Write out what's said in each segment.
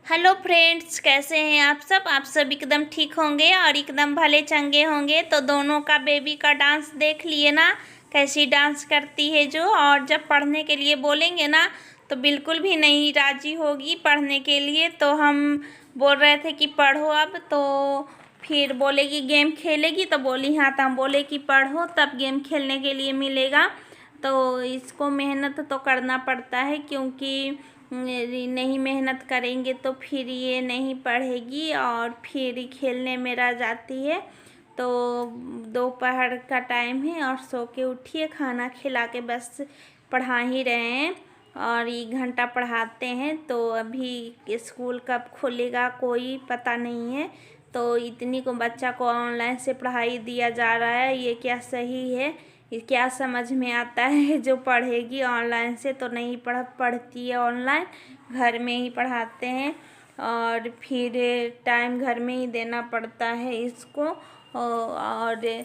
Hello friends, कैसे हैं आप सब एकदम ठीक होंगे और एकदम भले चंगे होंगे। तो दोनों का बेबी का डांस देख लिए ना, कैसी डांस करती है जो। और जब पढ़ने के लिए बोलेंगे ना तो बिल्कुल भी नहीं राजी होगी पढ़ने के लिए। तो हम बोल रहे थे कि पढ़ो अब, तो फिर बोलेगी गेम खेलेगी। तो बोली हाँ, तो हम बोले कि पढ़ो तब गेम खेलने के लिए मिलेगा। तो इसको मेहनत तो करना पड़ता है, क्योंकि नहीं मेहनत करेंगे तो फिर ये नहीं पढ़ेगी और फिर खेलने में रह जाती है। तो दोपहर का टाइम है और सो के उठिए, खाना खिला के बस पढ़ा ही रहे हैं और 1 घंटा पढ़ाते हैं। तो अभी स्कूल कब खुलेगा कोई पता नहीं है। तो इतनी को बच्चा को ऑनलाइन से पढ़ाई दिया जा रहा है, ये क्या सही है? ये क्या समझ में आता है? जो पढ़ेगी ऑनलाइन से तो नहीं पढ़ती है ऑनलाइन, घर में ही पढ़ाते हैं और फिर टाइम घर में ही देना पड़ता है इसको। और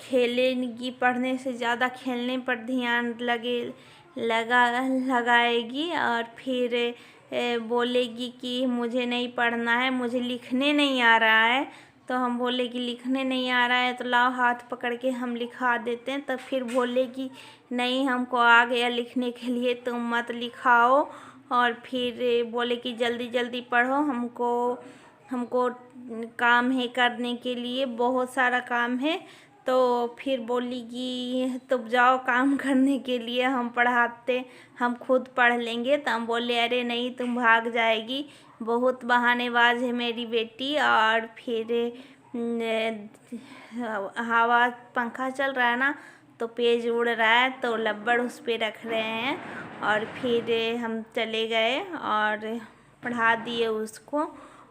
खेलेगी, पढ़ने से ज़्यादा खेलने पर ध्यान लगाएगी और फिर बोलेगी कि मुझे नहीं पढ़ना है, मुझे लिखने नहीं आ रहा है। तो हम बोले कि लिखने नहीं आ रहा है तो लाओ हाथ पकड़ के हम लिखा देते हैं। तो फिर बोलेगी नहीं, हमको आ गया लिखने के लिए, तुम मत लिखाओ। और फिर बोले कि जल्दी जल्दी पढ़ो, हमको काम है करने के लिए, बहुत सारा काम है। तो फिर बोलेगी तो जाओ काम करने के लिए, हम खुद पढ़ लेंगे। तो हम बोले अरे नहीं, तुम भाग जाएगी, बहुत बहानेबाज है मेरी बेटी। और फिर हवा पंखा चल रहा है ना, तो पेज उड़ रहा है तो लब्बड़ उस पे रख रहे हैं। और फिर हम चले गए और पढ़ा दिए उसको।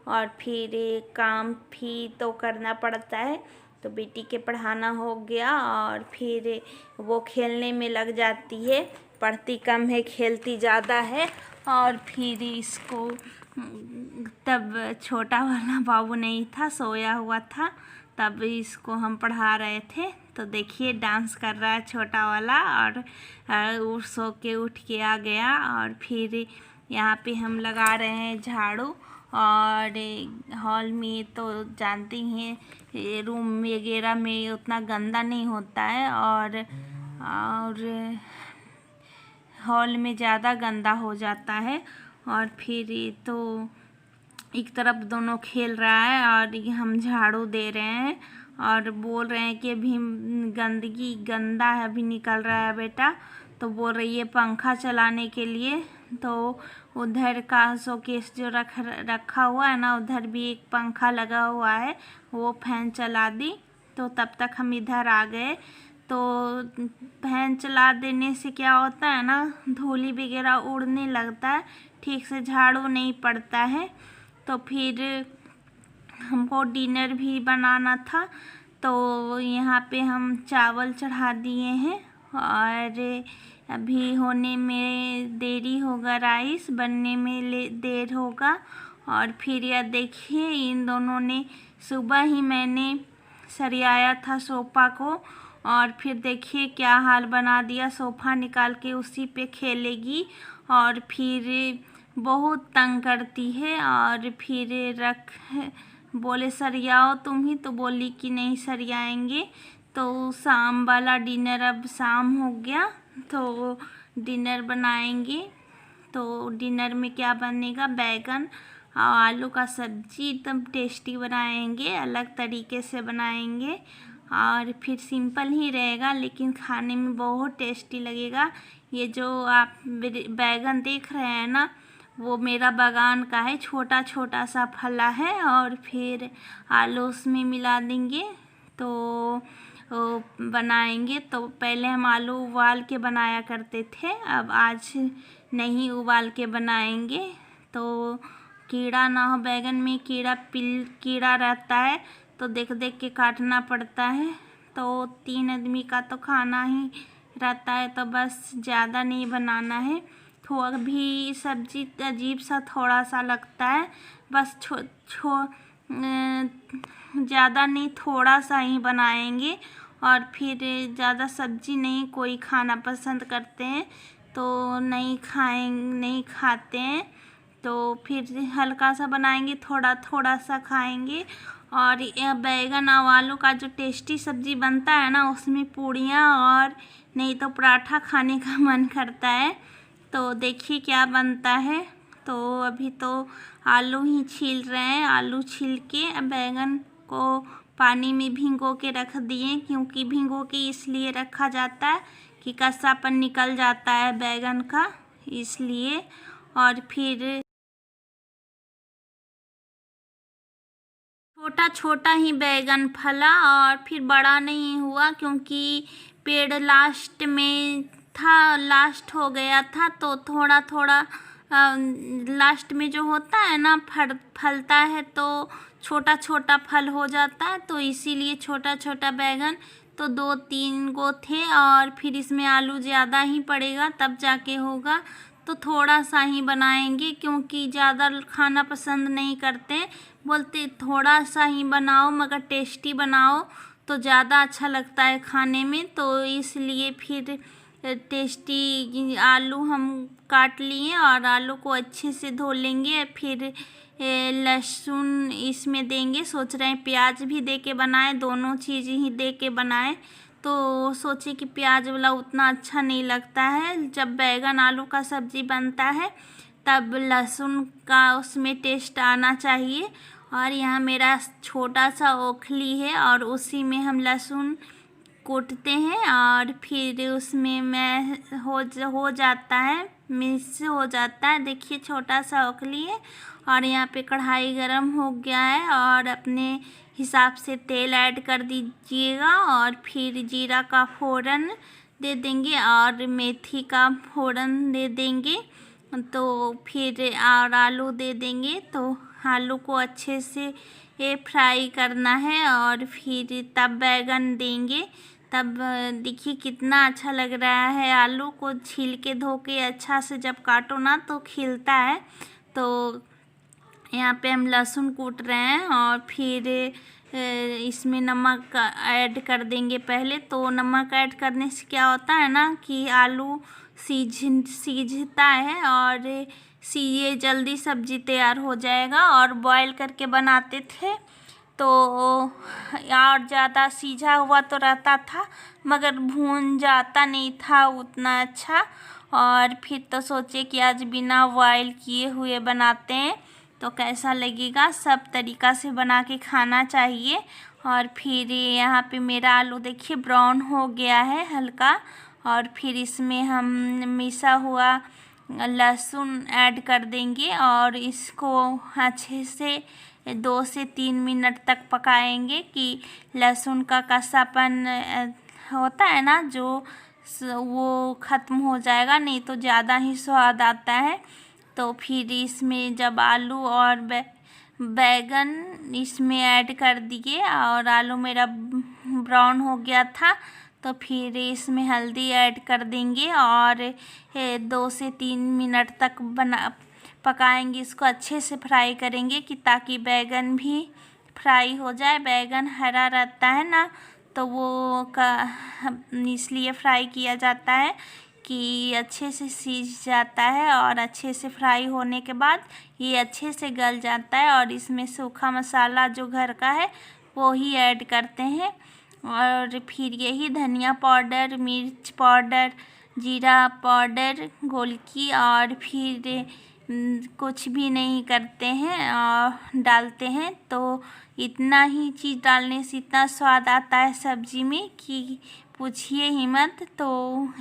और फिर काम भी तो करना पड़ता है, तो बेटी के पढ़ाना हो गया और फिर वो खेलने में लग जाती है। पढ़ती कम है, खेलती ज़्यादा है। और फिर इसको तब छोटा वाला बाबू नहीं था, सोया हुआ था, तब इसको हम पढ़ा रहे थे। तो देखिए डांस कर रहा है छोटा वाला और वो सो के उठ के आ गया। और फिर यहाँ पे हम लगा रहे हैं झाड़ू। और हॉल में तो जानती हैं रूम वगैरह में उतना गंदा नहीं होता है और हॉल में ज़्यादा गंदा हो जाता है। और फिर तो एक तरफ दोनों खेल रहा है और हम झाड़ू दे रहे हैं और बोल रहे हैं कि अभी गंदगी गंदा है, अभी निकल रहा है बेटा। तो बोल रही है पंखा चलाने के लिए। तो उधर का शोकेस जो रखा हुआ है ना, उधर भी एक पंखा लगा हुआ है, वो फैन चला दी। तो तब तक हम इधर आ गए। तो फैन चला देने से क्या होता है ना, धूली वगैरह उड़ने लगता है, ठीक से झाड़ू नहीं पड़ता है। तो फिर हमको डिनर भी बनाना था, तो यहाँ पे हम चावल चढ़ा दिए हैं और अभी होने में देरी होगा, राइस बनने में देर होगा। और फिर यह देखिए इन दोनों ने सुबह ही मैंने सरियाया था सोफ़ा को और फिर देखिए क्या हाल बना दिया। सोफ़ा निकाल के उसी पे खेलेगी और फिर बहुत तंग करती है। और फिर बोले सरियाओ तुम ही, तो बोली कि नहीं सरियाएंगे। तो शाम वाला डिनर, अब शाम हो गया तो डिनर बनाएंगे। तो डिनर में क्या बनेगा, बैगन और आलू का सब्जी, एकदम टेस्टी बनाएंगे, अलग तरीके से बनाएंगे। और फिर सिंपल ही रहेगा लेकिन खाने में बहुत टेस्टी लगेगा। ये जो आप बैगन देख रहे हैं ना, वो मेरा बागान का है, छोटा छोटा सा फला है। और फिर आलू उसमें मिला देंगे तो बनाएंगे। तो पहले हम आलू उबाल के बनाया करते थे, अब आज नहीं उबाल के बनाएंगे। तो कीड़ा ना हो, बैगन में कीड़ा रहता है तो देख देख के काटना पड़ता है। तो 3 आदमी का तो खाना ही रहता है, तो बस ज़्यादा नहीं बनाना है। थोड़ा भी सब्जी अजीब सा थोड़ा सा लगता है, बस ज़्यादा नहीं, थोड़ा सा ही बनाएंगे। और फिर ज़्यादा सब्जी नहीं कोई खाना पसंद करते हैं तो नहीं खाते हैं, तो फिर हल्का सा बनाएंगे, थोड़ा थोड़ा सा खाएंगे। और यह बैगन और आलू का जो टेस्टी सब्जी बनता है ना, उसमें पूड़ियाँ और नहीं तो पराठा खाने का मन करता है। तो देखिए क्या बनता है। तो अभी तो आलू ही छील रहे हैं, आलू छील के बैगन को पानी में भिगो के रख दिए, क्योंकि भिगो के इसलिए रखा जाता है कि कच्चापन निकल जाता है बैगन का, इसलिए। और फिर छोटा छोटा ही बैगन फला और फिर बड़ा नहीं हुआ, क्योंकि पेड़ लास्ट में था, लास्ट हो गया था, तो थोड़ा थोड़ा लास्ट में जो होता है ना फलता है तो छोटा छोटा फल हो जाता है, तो इसीलिए छोटा छोटा बैगन तो 2-3 गो थे। और फिर इसमें आलू ज़्यादा ही पड़ेगा तब जाके होगा, तो थोड़ा सा ही बनाएंगे, क्योंकि ज़्यादा खाना पसंद नहीं करते, बोलते थोड़ा सा ही बनाओ मगर टेस्टी बनाओ तो ज़्यादा अच्छा लगता है खाने में। तो इसलिए फिर टेस्टी आलू हम काट लिए और आलू को अच्छे से धो लेंगे। फिर लहसुन इसमें देंगे, सोच रहे हैं प्याज भी दे के बनाए, दोनों चीज़ ही दे के बनाए। तो सोचे कि प्याज वाला उतना अच्छा नहीं लगता है, जब बैगन आलू का सब्ज़ी बनता है तब लहसुन का उसमें टेस्ट आना चाहिए। और यहाँ मेरा छोटा सा ओखली है और उसी में हम लहसुन कूटते हैं और फिर उसमें हो जाता है, मिक्स हो जाता है। देखिए छोटा सा ओखली है और यहाँ पे कढ़ाई गरम हो गया है और अपने हिसाब से तेल ऐड कर दीजिएगा और फिर जीरा का फोड़न दे देंगे और मेथी का फोड़न दे देंगे, तो फिर और आलू दे देंगे। तो आलू को अच्छे से फ्राई करना है और फिर तब बैगन देंगे। तब देखिए कितना अच्छा लग रहा है, आलू को छील के धो के अच्छा से जब काटो ना तो खिलता है। तो यहाँ पे हम लहसुन कूट रहे हैं और फिर इसमें नमक ऐड कर देंगे पहले। तो नमक ऐड करने से क्या होता है ना कि आलू सीझता है और ये जल्दी सब्जी तैयार हो जाएगा। और बॉईल करके बनाते थे तो और ज़्यादा सीझा हुआ तो रहता था मगर भून जाता नहीं था उतना अच्छा। और फिर तो सोचे कि आज बिना बॉईल किए हुए बनाते हैं तो कैसा लगेगा, सब तरीक़ा से बना के खाना चाहिए। और फिर यहाँ पे मेरा आलू देखिए ब्राउन हो गया है हल्का, और फिर इसमें हम मिसा हुआ लहसुन ऐड कर देंगे और इसको अच्छे से 2 से 3 मिनट तक पकाएंगे कि लहसुन का कच्चापन होता है ना जो वो ख़त्म हो जाएगा, नहीं तो ज़्यादा ही स्वाद आता है। तो फिर इसमें जब आलू और बैगन इसमें ऐड कर दिए और आलू मेरा ब्राउन हो गया था, तो फिर इसमें हल्दी ऐड कर देंगे और 2 से 3 मिनट तक पकाएंगे, इसको अच्छे से फ्राई करेंगे कि ताकि बैगन भी फ्राई हो जाए। बैगन हरा रहता है ना तो वो इसलिए फ्राई किया जाता है कि अच्छे से सीझ जाता है और अच्छे से फ्राई होने के बाद ये अच्छे से गल जाता है। और इसमें सूखा मसाला जो घर का है वो ही ऐड करते हैं और फिर यही धनिया पाउडर, मिर्च पाउडर, जीरा पाउडर घोल की और फिर कुछ भी नहीं करते हैं और डालते हैं। तो इतना ही चीज़ डालने से इतना स्वाद आता है सब्ज़ी में कि पूछिए ही मत। तो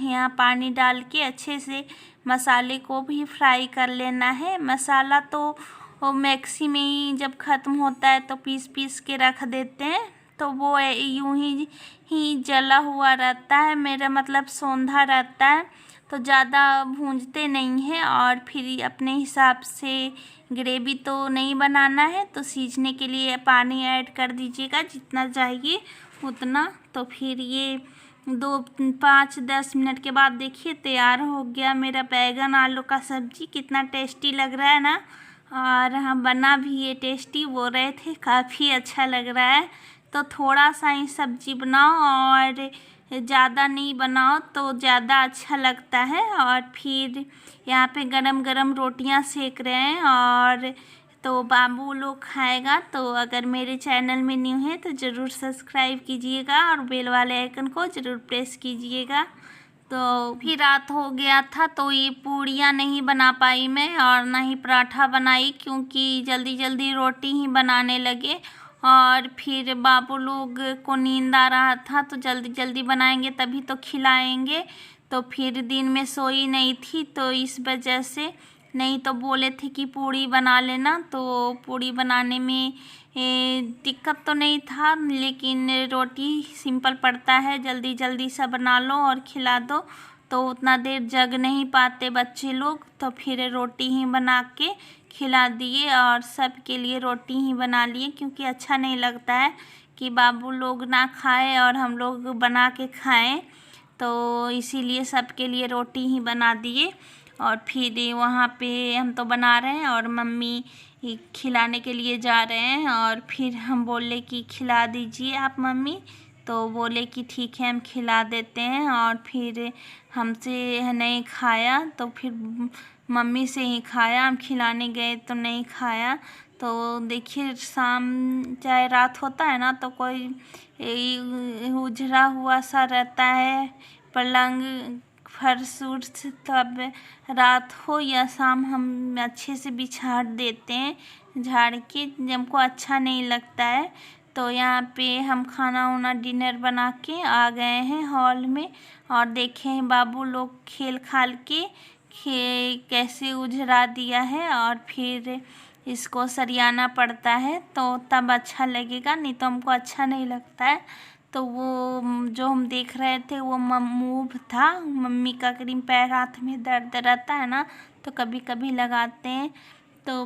यहाँ पानी डाल के अच्छे से मसाले को भी फ्राई कर लेना है। मसाला तो मैक्सी में ही जब ख़त्म होता है तो पीस के रख देते हैं, तो वो यूं ही जला हुआ रहता है, मेरा मतलब सौंधा रहता है, तो ज़्यादा भूंजते नहीं हैं। और फिर अपने हिसाब से ग्रेवी तो नहीं बनाना है तो सीझने के लिए पानी ऐड कर दीजिएगा जितना चाहिए उतना। तो फिर ये 5-10 मिनट के बाद देखिए तैयार हो गया मेरा बैगन आलू का सब्ज़ी। कितना टेस्टी लग रहा है ना, और हाँ बना भी ये टेस्टी बोल रहे थे, काफ़ी अच्छा लग रहा है। तो थोड़ा सा ही सब्जी बनाओ और ज़्यादा नहीं बनाओ तो ज़्यादा अच्छा लगता है। और फिर यहाँ पे गरम गरम रोटियां सेक रहे हैं और तो बाबू लोग खाएगा। तो अगर मेरे चैनल में न्यू है तो ज़रूर सब्सक्राइब कीजिएगा और बेल वाले आइकन को ज़रूर प्रेस कीजिएगा। तो फिर रात हो गया था तो ये पूड़ियाँ नहीं बना पाई मैं और ना ही पराठा बनाई, क्योंकि जल्दी जल्दी रोटी ही बनाने लगे। और फिर बाबू लोग को नींद आ रहा था तो जल्दी जल्दी बनाएंगे तभी तो खिलाएंगे। तो फिर दिन में सोई नहीं थी तो इस वजह से, नहीं तो बोले थे कि पूड़ी बना लेना। तो पूड़ी बनाने में दिक्कत तो नहीं था, लेकिन रोटी सिंपल पड़ता है, जल्दी जल्दी सा बना लो और खिला दो। तो उतना देर जग नहीं पाते बच्चे लोग, तो फिर रोटी ही बना के खिला दिए और सब के लिए रोटी ही बना लिए, क्योंकि अच्छा नहीं लगता है कि बाबू लोग ना खाए और हम लोग बना के खाएं। तो इसीलिए सबके लिए रोटी ही बना दिए। और फिर वहाँ पे हम तो बना रहे हैं और मम्मी खिलाने के लिए जा रहे हैं। और फिर हम बोले कि खिला दीजिए आप मम्मी, तो बोले कि ठीक है हम खिला देते हैं। और फिर हमसे नहीं खाया तो फिर मम्मी से ही खाया, हम खिलाने गए तो नहीं खाया। तो देखिए शाम चाहे रात होता है ना तो कोई उजरा हुआ सा रहता है पलंग फर्श उर्श, तब रात हो या शाम हम अच्छे से बिछा देते हैं झाड़ के, हमको अच्छा नहीं लगता है। तो यहाँ पे हम खाना वाना डिनर बना के आ गए हैं हॉल में और देखे हैं बाबू लोग खेल खाल के कैसे उजरा दिया है। और फिर इसको सरियाना पड़ता है तो तब अच्छा लगेगा, नहीं तो हमको अच्छा नहीं लगता है। तो वो जो हम देख रहे थे वो मूव था, मम्मी का क्रीम पैर हाथ में दर्द रहता है ना तो कभी कभी लगाते हैं। तो